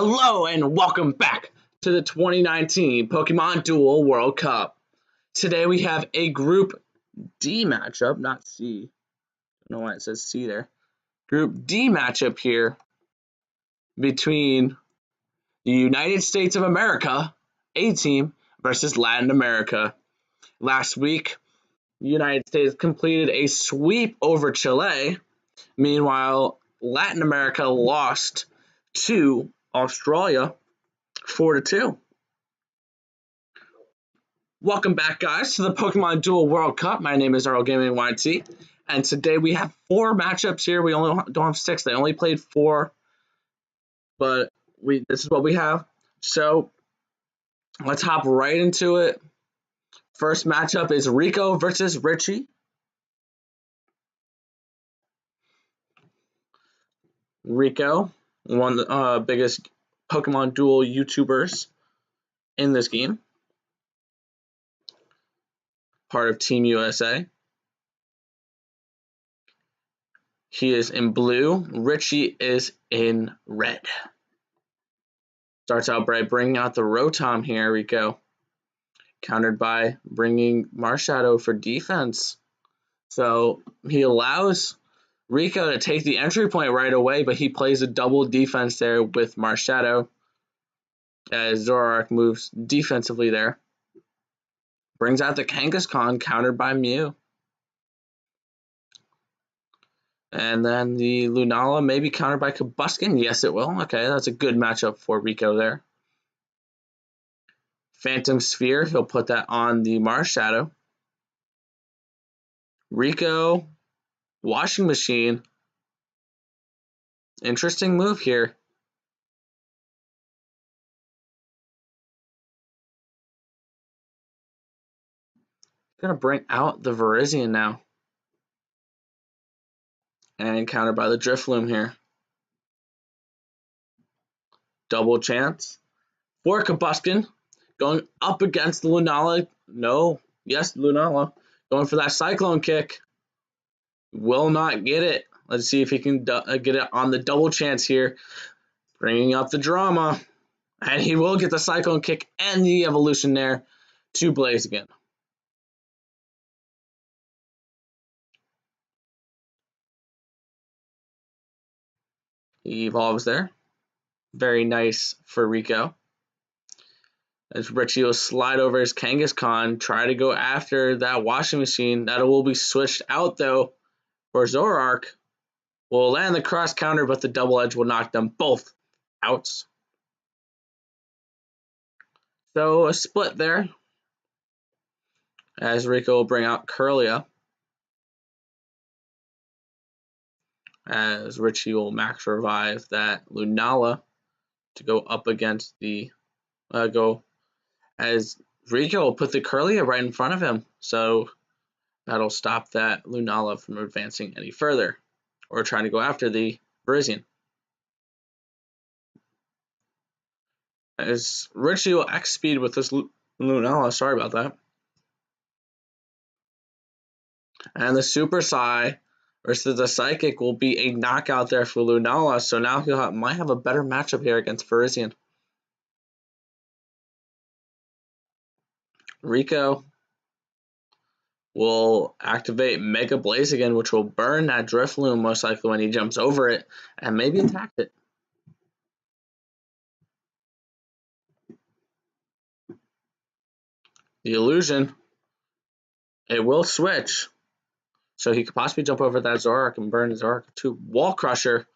Hello and welcome back to the 2019 Pokemon Duel World Cup. Today we have a Group D matchup, not C. I don't know why it says C there. Group D matchup here between the United States of America, A team, versus Latin America. Last week, the United States completed a sweep over Chile. Meanwhile, Latin America lost to Australia 4-2. Welcome back, guys, to the Pokemon Duel World Cup. My name is Earl Gaming YT, and today we have 4 matchups here. We only don't have 6. They only played 4, but this is what we have. So let's hop right into it. First matchup is Rico versus Richie. Rico, one of the biggest Pokemon Duel YouTubers in this game. Part of Team USA. He is in blue. Richie is in red. Starts out by bringing out the Rotom here, Rico. Countered by bringing Marshadow for defense. So he allows Rico to take the entry point right away, but he plays a double defense there with Marshadow as Zoroark moves defensively there. Brings out the Kangaskhan, countered by Mew. And then the Lunala may be countered by Combusken. Yes, it will. Okay, that's a good matchup for Rico there. Phantom Sphere, he'll put that on the Marshadow. Rico, Washing Machine. Interesting move here. Gonna bring out the Virizion now. And countered by the Drifloon here. Double chance for Combusken. Going up against the Lunala. No. Yes, Lunala. Going for that Cyclone kick. Will not get it. Let's see if he can get it on the double chance here. Bringing up the drama. And he will get the Cyclone kick and the evolution there to Blaziken. He evolves there. Very nice for Rico. As Richie will slide over his Kangaskhan, try to go after that Washing Machine. That will be switched out, though, for Zoroark. Will land the cross counter, but the double edge will knock them both out. So a split there. As Rico will bring out Kirlia. As Richie will max revive that Lunala to go up against the as Rico will put the Kirlia right in front of him, so that'll stop that Lunala from advancing any further or trying to go after the Virizion. As Richie will X speed with this Lunala, sorry about that. And the Super Psy versus the Psychic will be a knockout there for Lunala, so now he might have a better matchup here against Virizion. Rico will activate Mega Blaziken, which will burn that Drifloon most likely when he jumps over it, and maybe attack it. The illusion, it will switch, so he could possibly jump over that Zoroark and burn Zoroark to Wall Crusher,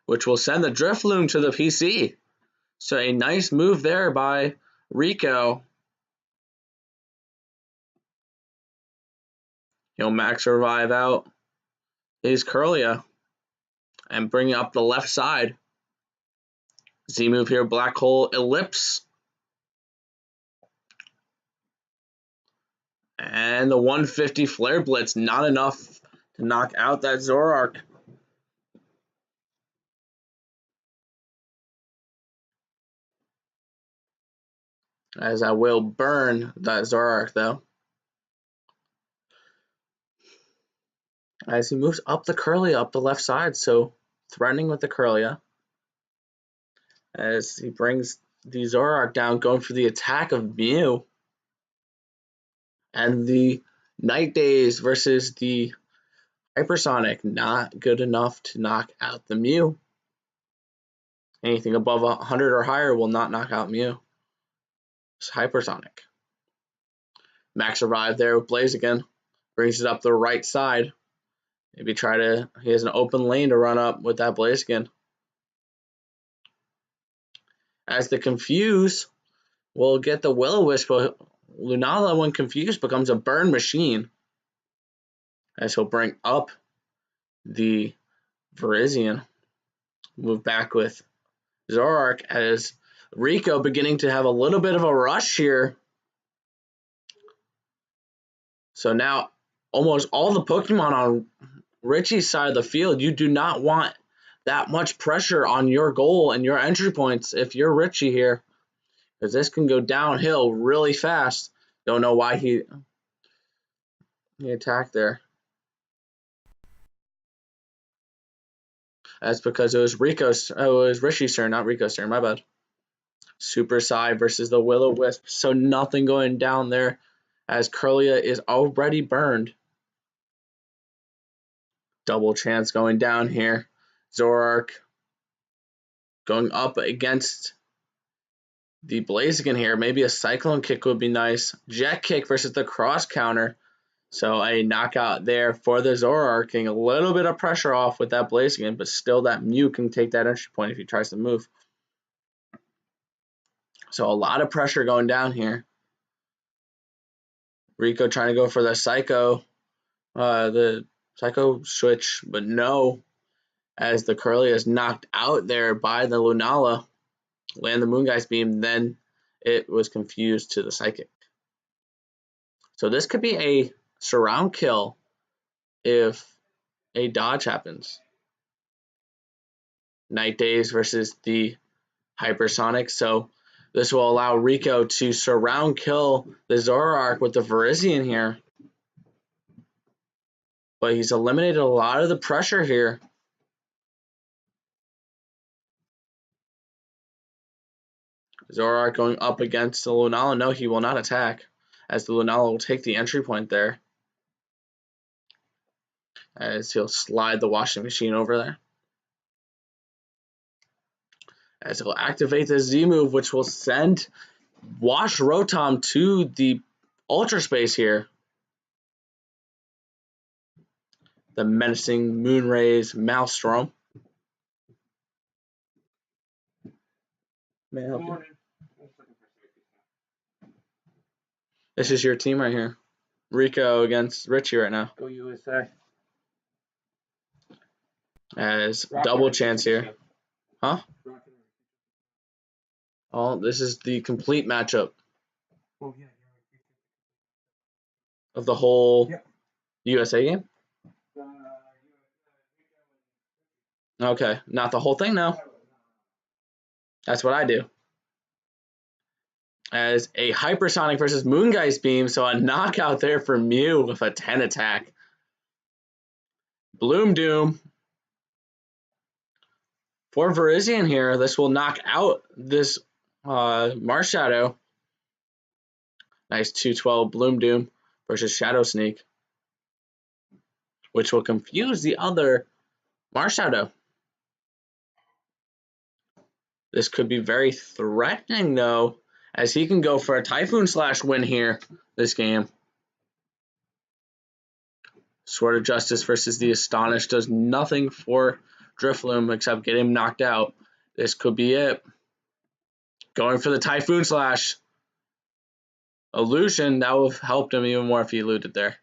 which will send the Drifloon to the PC. So a nice move there by Rico. He'll max revive out his Kirlia and bring up the left side. Z move here, Black Hole Ellipse. And the 150 Flare Blitz, not enough to knock out that Zoroark. As I will burn that Zoroark, though. as he moves up the Kirlia, up the left side, so threatening with the Kirlia. As he brings the Zoroark down, going for the attack of Mew. And the Night Daze versus the Hypersonic, not good enough to knock out the Mew. Anything above 100 or higher will not knock out Mew. It's Hypersonic. Max arrived there with Blaziken. Brings it up the right side. Maybe he has an open lane to run up with that Blaziken. As the Confuse will get the Will-O-Wisp, but Lunala, when confused, becomes a burn machine. As he'll bring up the Virizion. Move back with Zoroark as Rico beginning to have a little bit of a rush here. So now almost all the Pokemon on Richie's side of the field, you do not want that much pressure on your goal and your entry points if you're Richie here, because this can go downhill really fast. Don't know why he attacked there. That's because it was Richie's turn, not Rico's turn, my bad. Super Psy versus the Will-O-Wisp, so nothing going down there as Kirlia is already burned. Double chance going down here. Zoroark going up against the Blaziken here. Maybe a Cyclone Kick would be nice. Jet Kick versus the Cross Counter. So a knockout there for the Zoroark, getting a little bit of pressure off with that Blaziken, but still that Mew can take that entry point if he tries to move. So a lot of pressure going down here. Rico trying to go for the Psycho switch, but no, as the Kirlia is knocked out there by the Lunala. Land the Moongeist Beam, then it was confused to the Psychic. So this could be a surround kill if a dodge happens. Night Daze versus the Hypersonic. So this will allow Rico to surround kill the Zoroark with the Virizion here. But he's eliminated a lot of the pressure here. Zoroark going up against the Lunala. No, he will not attack, as the Lunala will take the entry point there. As he'll slide the washing machine over there. As he'll activate the Z move, which will send Wash Rotom to the Ultra Space here. The menacing Moonraze Maelstrom. May I help you? This is your team right here. Rico against Richie right now. Go USA. As double chance here. Huh? Oh, this is the complete matchup of the whole USA game? Okay, not the whole thing now. That's what I do. As a Hypersonic versus Moongeist Beam, so a knockout there for Mew with a 10 attack. Bloom Doom. For Virizion here, this will knock out this Marshadow. Nice 212 Bloom Doom versus Shadow Sneak, which will confuse the other Marshadow. This could be very threatening, though, as he can go for a Typhoon Slash win here this game. Sword of Justice versus the Astonish does nothing for Drifloon except get him knocked out. This could be it. Going for the Typhoon Slash. Illusion, that would have helped him even more if he eluded there.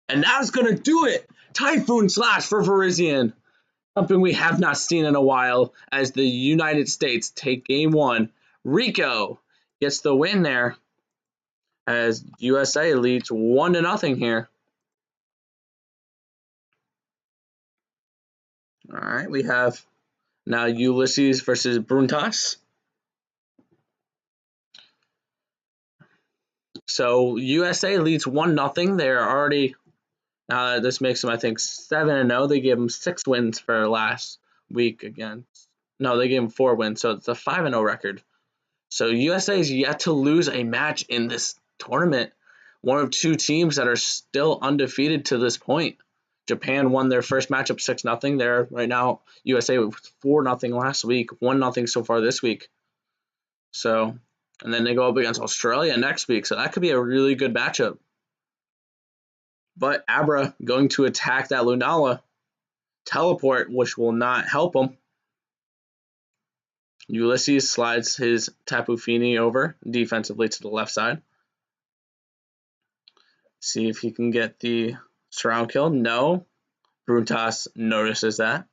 And that's going to do it. Typhoon Slash for Virizion. Something we have not seen in a while as the United States take game one. Rico gets the win there as USA leads 1-0 here. All right, we have now Ulysses versus Bruntas. So USA leads 1-0. They're already This makes them, I think, 7-0. They gave them 6 wins for last week against. No, they gave them 4 wins, so it's a 5-0 record. So USA is yet to lose a match in this tournament. One of 2 teams that are still undefeated to this point. Japan won their first matchup 6-0. There right now, USA was 4-0 last week, 1-0 so far this week. So, and then they go up against Australia next week. So that could be a really good matchup. But Abra going to attack that Lunala teleport, which will not help him. Ulysses slides his Tapu Fini over defensively to the left side. See if he can get the surround kill. No. Bruntas notices that.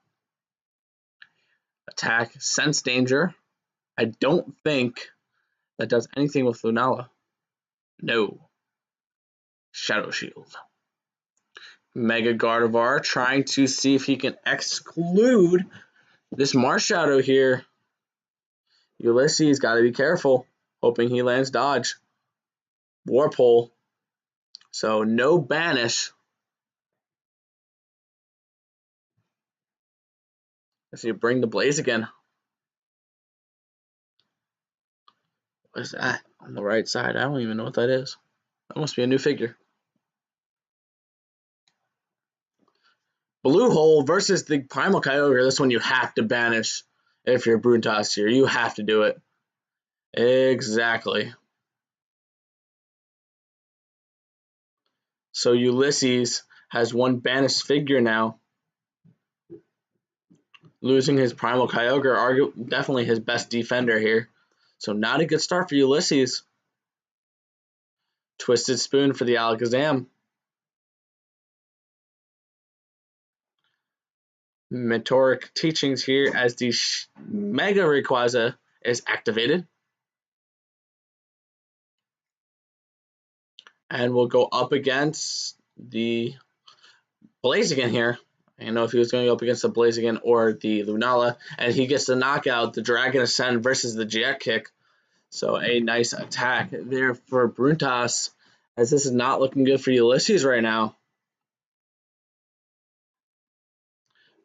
Attack, sense danger. I don't think that does anything with Lunala. No. Shadow Shield. Mega Gardevoir trying to see if he can exclude this Marshadow here. Ulysses got to be careful, hoping he lands dodge. Warpole. So no banish. Let's see, bring the Blaziken. What is that on the right side? I don't even know what that is. That must be a new figure. Blue Hole versus the Primal Kyogre. This one you have to banish if you're Bruntas here. You have to do it. Exactly. So Ulysses has 1 banished figure now. Losing his Primal Kyogre, definitely his best defender here. So not a good start for Ulysses. Twisted Spoon for the Alakazam. Meteoric Teachings here as the Mega Rayquaza is activated. And we'll go up against the Blaziken here. I don't know if he was going to go up against the Blaziken or the Lunala. And he gets the knockout, the Dragon Ascend versus the Jet Kick. So a nice attack there for Bruntas, as this is not looking good for Ulysses right now.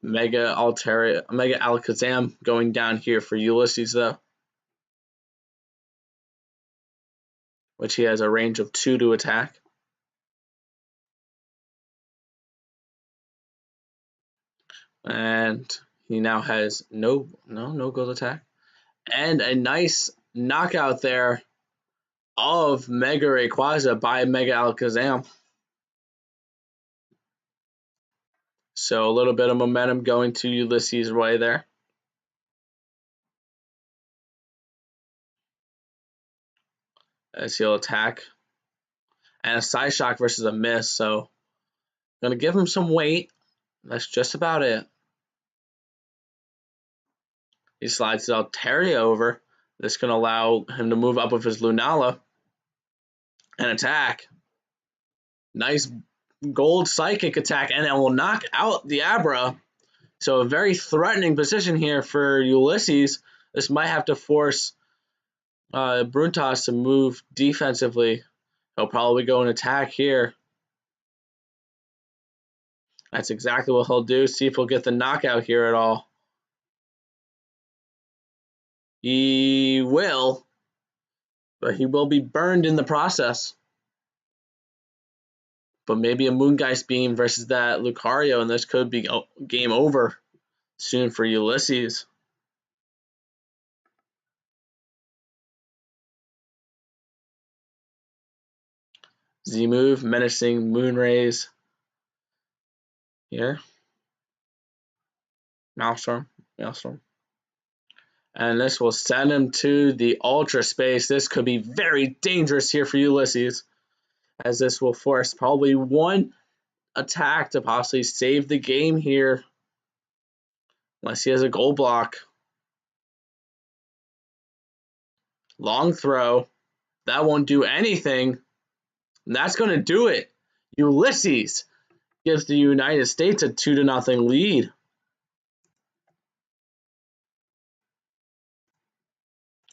Mega Alakazam going down here for Ulysses though, which he has a range of 2 to attack. And he now has no gold attack. And a nice knockout there of Mega Rayquaza by Mega Alakazam. So a little bit of momentum going to Ulysses' way there. As he'll attack. And a Psyshock versus a miss, so gonna give him some weight. That's just about it. He slides his Altaria over. This can allow him to move up with his Lunala and attack. Nice gold psychic attack, and it will knock out the Abra. So a very threatening position here for Ulysses. This might have to force Bruntas to move defensively. He'll probably go and attack here. That's exactly what he'll do. See if he'll get the knockout here at all. He will, but he will be burned in the process. But maybe a Moongeist Beam versus that Lucario, and this could be game over soon for Ulysses. Z-move, menacing Moonrays here. Maelstrom. And this will send him to the Ultra Space. This could be very dangerous here for Ulysses, as this will force probably 1 attack to possibly save the game here, unless he has a goal block. Long throw. That won't do anything. And that's going to do it. Ulysses gives the United States a 2-0 lead.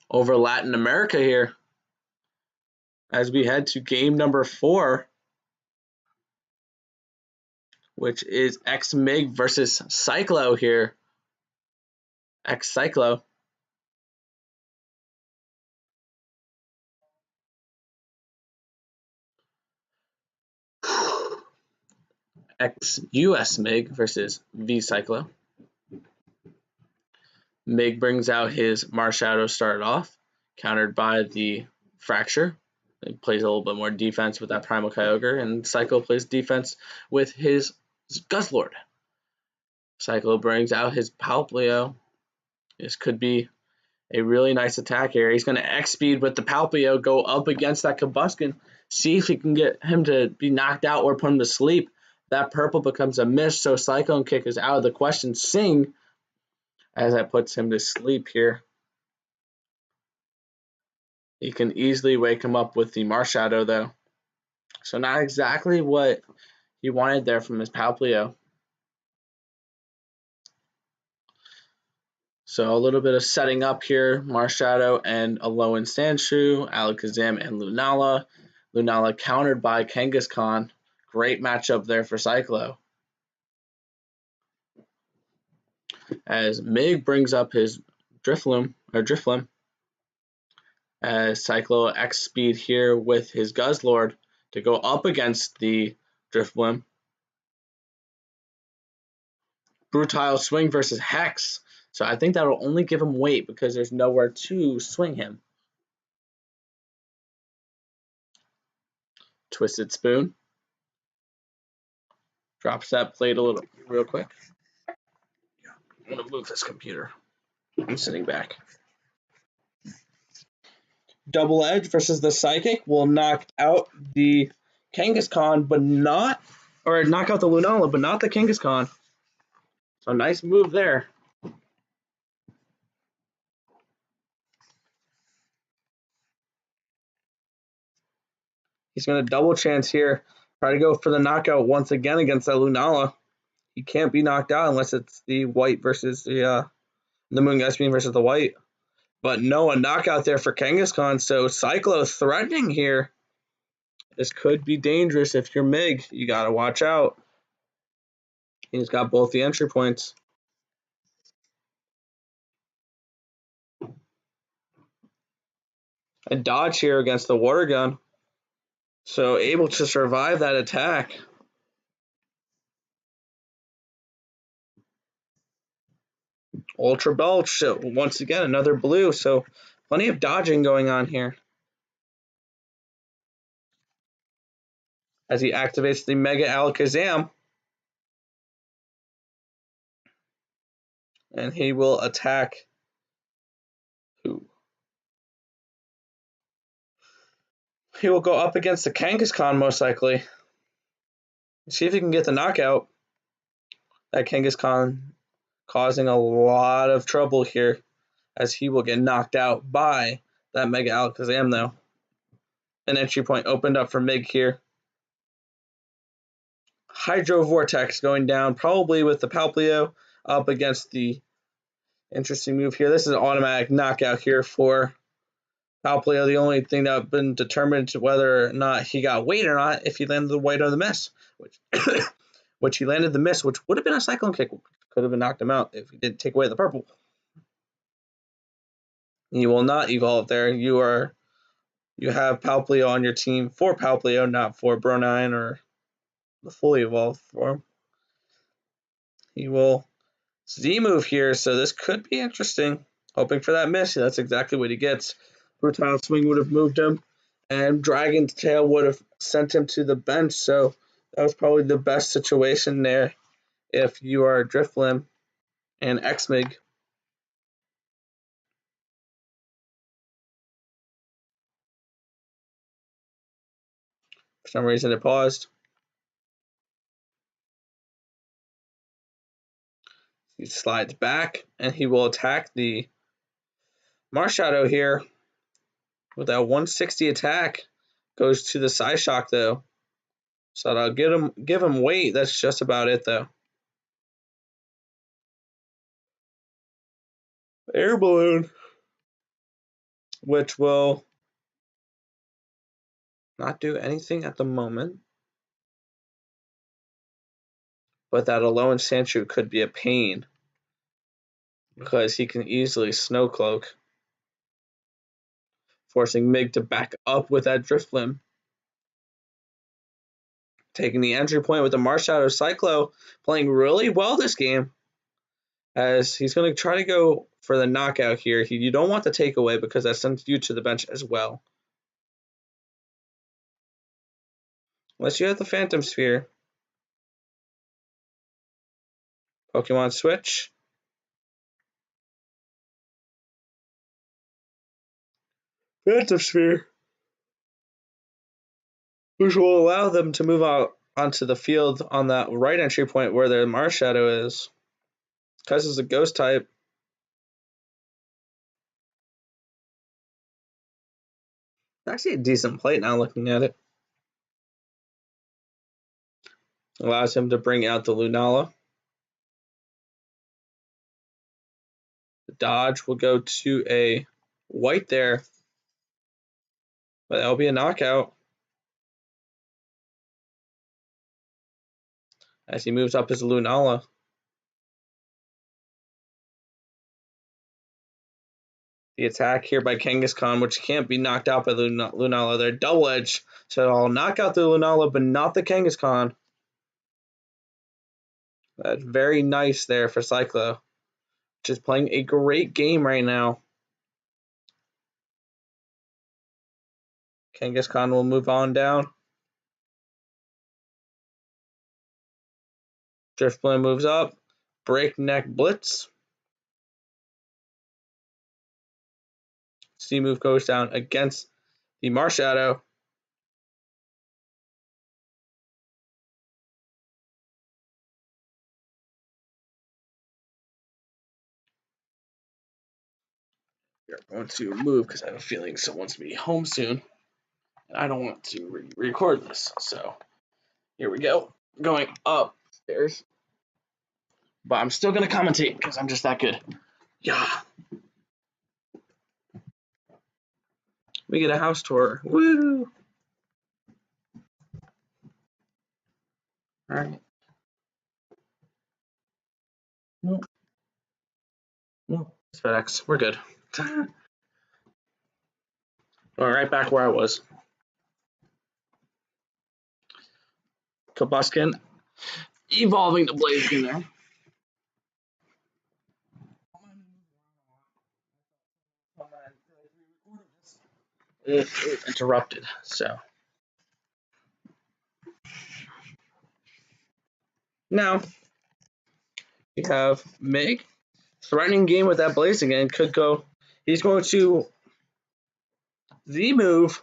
Over Latin America here, as we head to game number 4. which is X-Mig versus Cyclo here. X-Cyclo. X-US Mig versus V-Cyclo. Mig brings out his Marshadow started off, countered by the Fracture. He plays a little bit more defense with that Primal Kyogre, and Cyclo plays defense with his Guzzlord. Cyclo brings out his Palpio. This could be a really nice attack here. He's going to X-Speed with the Palpio, go up against that Combusken, see if he can get him to be knocked out or put him to sleep. That purple becomes a miss, so Cyclone Kick is out of the question. Sing, as that puts him to sleep here. You can easily wake him up with the Marshadow, though. So not exactly what he wanted there from his Palpio. So a little bit of setting up here. Marshadow and Alolan Sandshrew, Alakazam and Lunala. Lunala countered by Kangaskhan. Great matchup there for Cyclo. As Mig brings up his Drifloon, as Cyclo X speed here with his Guzzlord to go up against the Drifloon. Brutile Swing versus Hex. So I think that will only give him weight because there's nowhere to swing him. Twisted Spoon. Drops that plate a little real quick. I'm going to move this computer. I'm sitting back. Double Edge versus the Psychic will knock out the Kangaskhan, but not, or knock out the Lunala, but not the Kangaskhan. So nice move there. He's going to double chance here. Try to go for the knockout once again against that Lunala. He can't be knocked out unless it's the white versus the Moon Ice Beam versus the white. But no, a knockout there for Kangaskhan. So Cyclo threatening here. This could be dangerous if you're Mig. You got to watch out. He's got both the entry points. A dodge here against the Water Gun. So able to survive that attack. Ultra Belch, once again, another blue. So plenty of dodging going on here. As he activates the Mega Alakazam. And he will attack who? He will go up against the Kangaskhan most likely. See if he can get the knockout. That Kangaskhan causing a lot of trouble here as he will get knocked out by that Mega Alakazam though. An entry point opened up for Mig here. Hydro Vortex going down probably with the Palpio up against the interesting move here. This is an automatic knockout here for Palpio. The only thing that been determined to whether or not he got weight or not if he landed the white or the miss, which he landed the miss, which would have been a Cyclone Kick. Could have been knocked him out if he didn't take away the purple. You will not evolve there. You have Palpio on your team for Palpio, not for Bronine or the fully evolved form. He will Z-move here, so this could be interesting. Hoping for that miss. That's exactly what he gets. Brutile Swing would have moved him, and Dragon's Tail would have sent him to the bench, so that was probably the best situation there if you are Drifloon and X-Mig. For some reason it paused. He slides back, and he will attack the Marshadow here with that 160 attack. Goes to the Psyshock though. So that'll give him weight. That's just about it though. Air Balloon, which will not do anything at the moment. but that alone Sandshrew could be a pain because he can easily Snow Cloak, forcing Mig to back up with that Drifblim. Taking the entry point with the Marshadow. Cyclo playing really well this game, as he's going to try to go for the knockout here. You don't want the takeaway because that sends you to the bench as well. Unless you have the Phantom Sphere. Pokemon Switch. Phantom Sphere, which will allow them to move out onto the field on that right entry point where their Marshadow is. Because it's a ghost type. Actually a decent plate now looking at it. Allows him to bring out the Lunala. The dodge will go to a white there, but that'll be a knockout. As he moves up his Lunala. The attack here by Kangaskhan, which can't be knocked out by Lunala. They're double edged, so I'll knock out the Lunala, but not the Kangaskhan. That's very nice there for Cyclo, which is playing a great game right now. Kangaskhan will move on down. Drifblim moves up. Breakneck Blitz. C-move goes down against the Marshadow. We're going to move because I have a feeling someone's going to be home soon. And I don't want to re-record this. So here we go. Going upstairs. But I'm still going to commentate because I'm just that good. Yeah. We get a house tour. Woo! All right. No. No. It's FedEx. We're good. All right, back where I was. Combusken evolving to Blaziken there. It interrupted, so. Now, we have Mig. Threatening game with that Blaziken could go. He's going to Z-move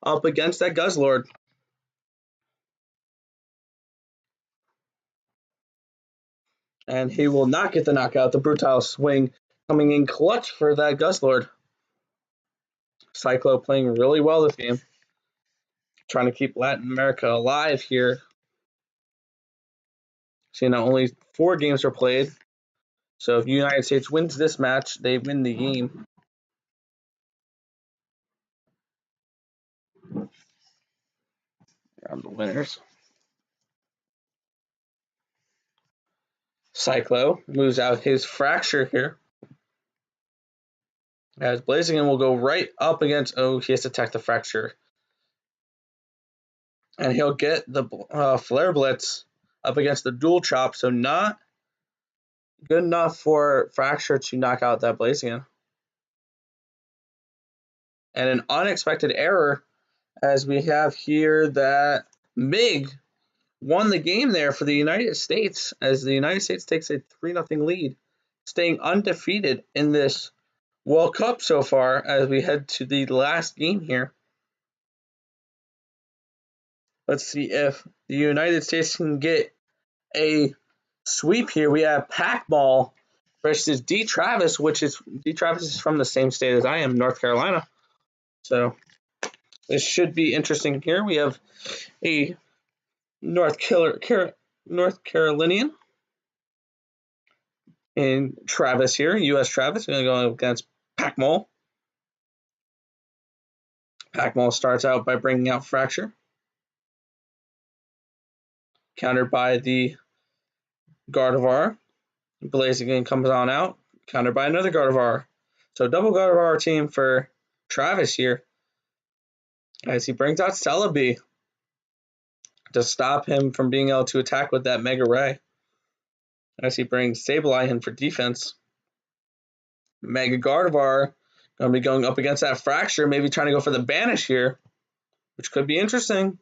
up against that Guzzlord. And he will not get the knockout. The Brutile Swing coming in clutch for that Guzzlord. Cyclo playing really well this game. Trying to keep Latin America alive here. Seeing that only 4 games are played. So if the United States wins this match, they win the game. I'm the winners. Cyclo moves out his Fracture here. As Blaziken will go right up against. Oh, he has to attack the Fracture. And he'll get the Flare Blitz up against the Dual Chop. So not good enough for Fracture to knock out that Blaziken. And an unexpected error, as we have here that Mig won the game there for the United States, as the United States takes a 3-0 lead, staying undefeated in this World Cup so far as we head to the last game here. Let's see if the United States can get a sweep here. We have Pac-Ball versus D. Travis, which is D. Travis is from the same state as I am, North Carolina. So this should be interesting here. We have a North Carolinian and Travis here, U.S. Travis, going to go against Pac-Mole. Pac-Mole starts out by bringing out Fracture, countered by the Gardevoir. Blaziken comes on out, countered by another Gardevoir. So double Gardevoir team for Travis here as he brings out Celebi to stop him from being able to attack with that Mega Ray. As he brings Sableye in for defense. Mega Gardevoir going to be going up against that Fraxure, maybe trying to go for the Banish here, which could be interesting.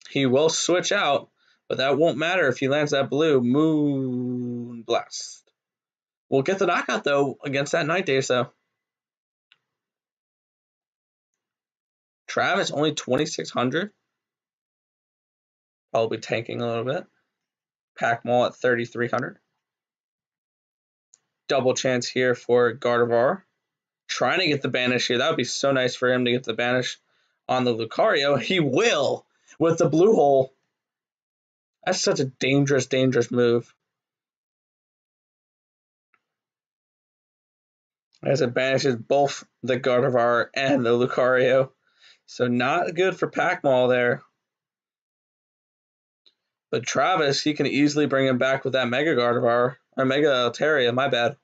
He will switch out, but that won't matter if he lands that blue Moon Blast. We'll get the knockout, though, against that Ninetales, though. Travis, only 2,600. Probably tanking a little bit. Pac-Mall at 3,300. Double chance here for Gardevoir. Trying to get the Banish here. That would be so nice for him to get the Banish on the Lucario. He will with the Blue Hole. That's such a dangerous, dangerous move. As it banishes both the Gardevoir and the Lucario. So not good for Pac-Mall there. But Travis, he can easily bring him back with that Mega Gardevoir. Or Mega Altaria, my bad.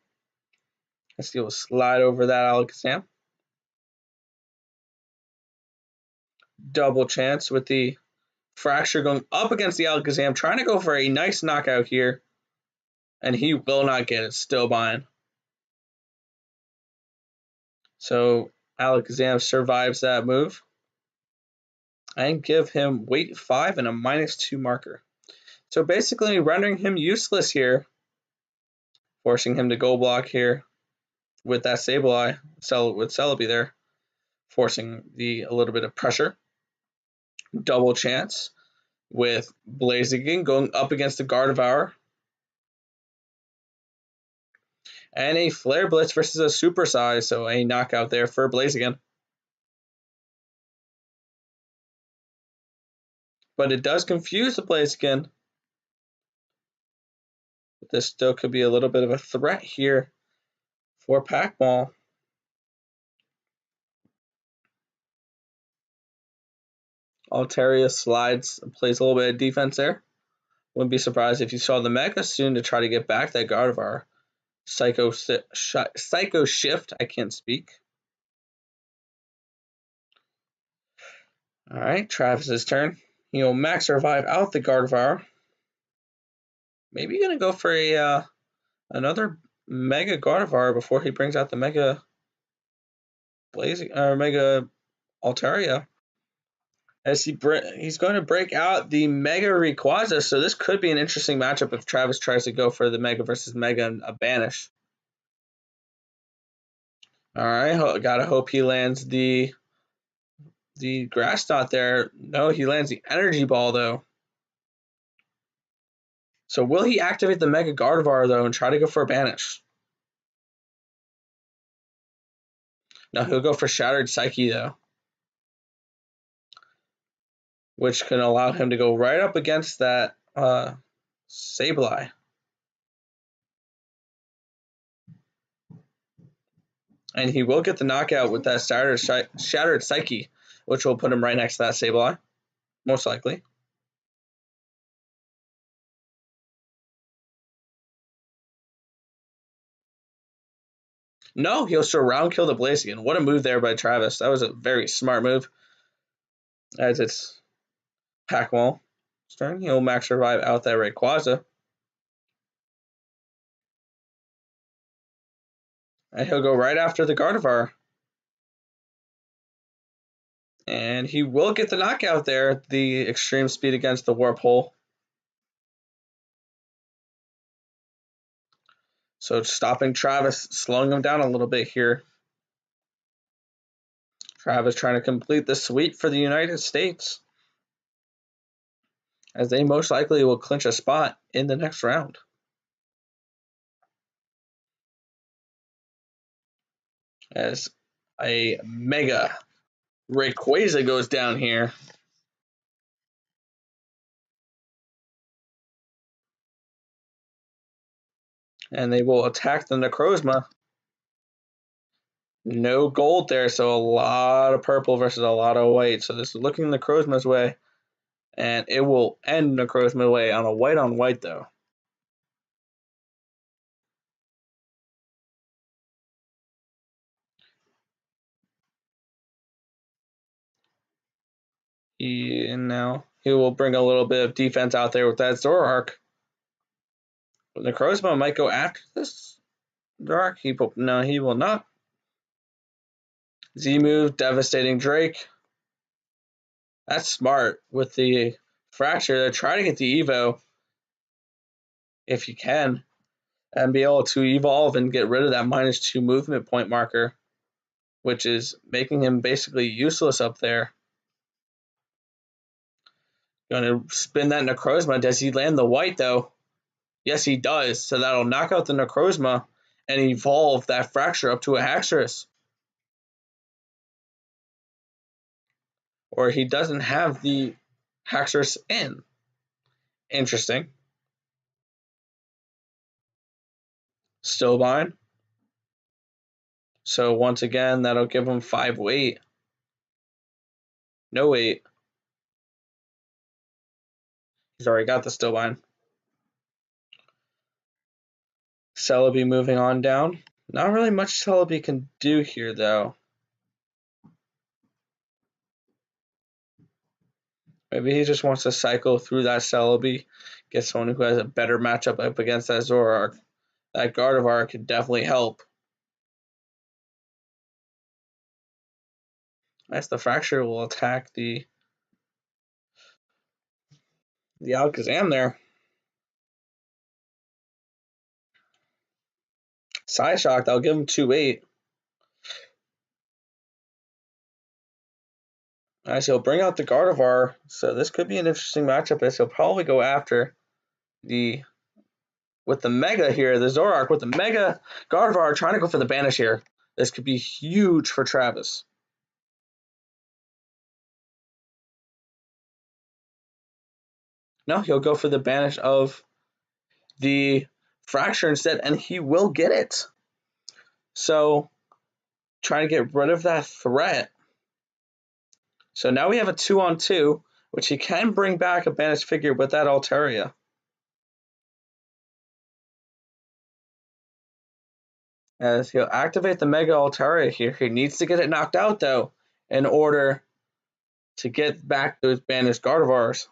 Let's see, we'll slide over that Alakazam. Double chance with the Fraxure going up against the Alakazam, trying to go for a nice knockout here. And he will not get it, still buying. So Alakazam survives that move. And give him weight 5 and a -2 marker. So basically rendering him useless here. Forcing him to go block here with that Sableye, with Celebi there. Forcing a little bit of pressure. Double chance with Blaziken going up against the Gardevoir. And a Flare Blitz versus a Super Size, so a knockout there for Blaziken. But it does confuse the Blaziken. But this still could be a little bit of a threat here for Pac-Ball. Altaria slides, plays a little bit of defense there. Wouldn't be surprised if you saw the Mega soon to try to get back that Gardevoir. Psycho Shift, I can't speak. Alright, Travis's turn. He'll Max Revive out the Gardevoir. Maybe gonna go for a another Mega Gardevoir before he brings out the Mega Mega Altaria. As he's going to break out the Mega Rayquaza, so this could be an interesting matchup if Travis tries to go for the Mega versus Mega and a Banish. Alright, gotta hope he lands the Grass Knot there. No, he lands the Energy Ball, though. So will he activate the Mega Gardevoir, though, and try to go for a Banish? No, he'll go for Shattered Psyche, though. Which can allow him to go right up against that Sableye. And he will get the knockout with that Shattered Psyche, which will put him right next to that Sableye, most likely. No, he'll surround kill the Blaziken. What a move there by Travis. That was a very smart move. As it's Pac-Wall turn, he'll Max Revive out that Rayquaza. And he'll go right after the Gardevoir. And he will get the knockout there, the extreme speed against the Warp Hole. So stopping Travis, slowing him down a little bit here. Travis trying to complete the sweep for the United States, as they most likely will clinch a spot in the next round. As a Mega Rayquaza goes down here. And they will attack the Necrozma. No gold there, so a lot of purple versus a lot of white. So this is looking Necrozma's way, and it will end Necrozma's way on a white on white though. And now he will bring a little bit of defense out there with that Zoroark. But Necrozma might go after this Zoroark. No, he will not. Z move, devastating Drake. That's smart with the Fracture. They're trying to get the Evo if you can, and be able to evolve and get rid of that -2 movement point marker, which is making him basically useless up there. Going to spin that Necrozma. Does he land the white though? Yes, he does. So that'll knock out the Necrozma and evolve that Fracture up to a Haxorus. Or he doesn't have the Haxorus in. Interesting. Stillbind. So once again, that'll give him 5 weight. No weight. He's already got the Stillbind. Celebi moving on down. Not really much Celebi can do here, though. Maybe he just wants to cycle through that Celebi, get someone who has a better matchup up against that Zoroark. That Gardevoir could definitely help. As the Fracture will attack the Alakazam there. Psyshock, that'll give him 2-8. As he'll bring out the Gardevoir, so this could be an interesting matchup as he'll probably go after with the Mega here, the Zoroark with the Mega Gardevoir trying to go for the Banish here. This could be huge for Travis. No, he'll go for the Banish of the Fracture instead, and he will get it. So, trying to get rid of that threat. So now we have a 2-on-2, which he can bring back a Banished figure with that Altaria. As he'll activate the Mega Altaria here. He needs to get it knocked out, though, in order to get back those Banished Gardevoirs.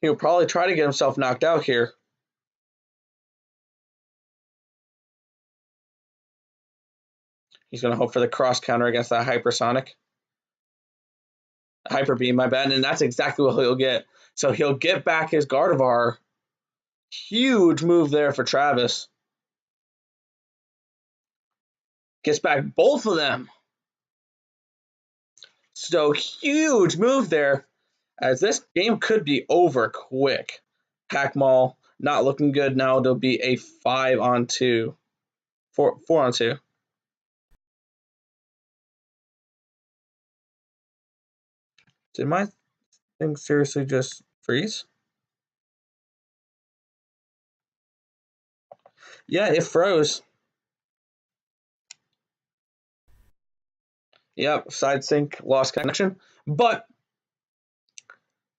He'll probably try to get himself knocked out here. He's going to hope for the cross counter against that Hypersonic. Hyper Beam, my bad, and that's exactly what he'll get. So he'll get back his Gardevoir. Huge move there for Travis. Gets back both of them. So huge move there, as this game could be over quick. Hackmaw not looking good now. There'll be a 5-on-2. 4-on-2. Did my thing seriously just freeze? Yeah, it froze. Yep, side sync lost connection. But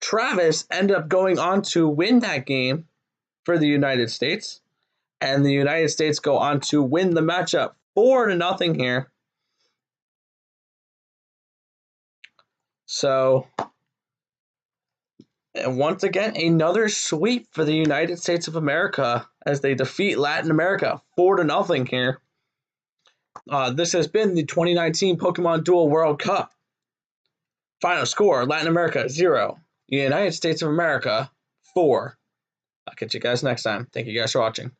Travis ended up going on to win that game for the United States. And the United States go on to win the matchup 4-0 here. So, and once again, another sweep for the United States of America as they defeat Latin America 4-0 here. This has been the 2019 Pokemon Duel World Cup. Final score, Latin America 0, United States of America 4. I'll catch you guys next time. Thank you guys for watching.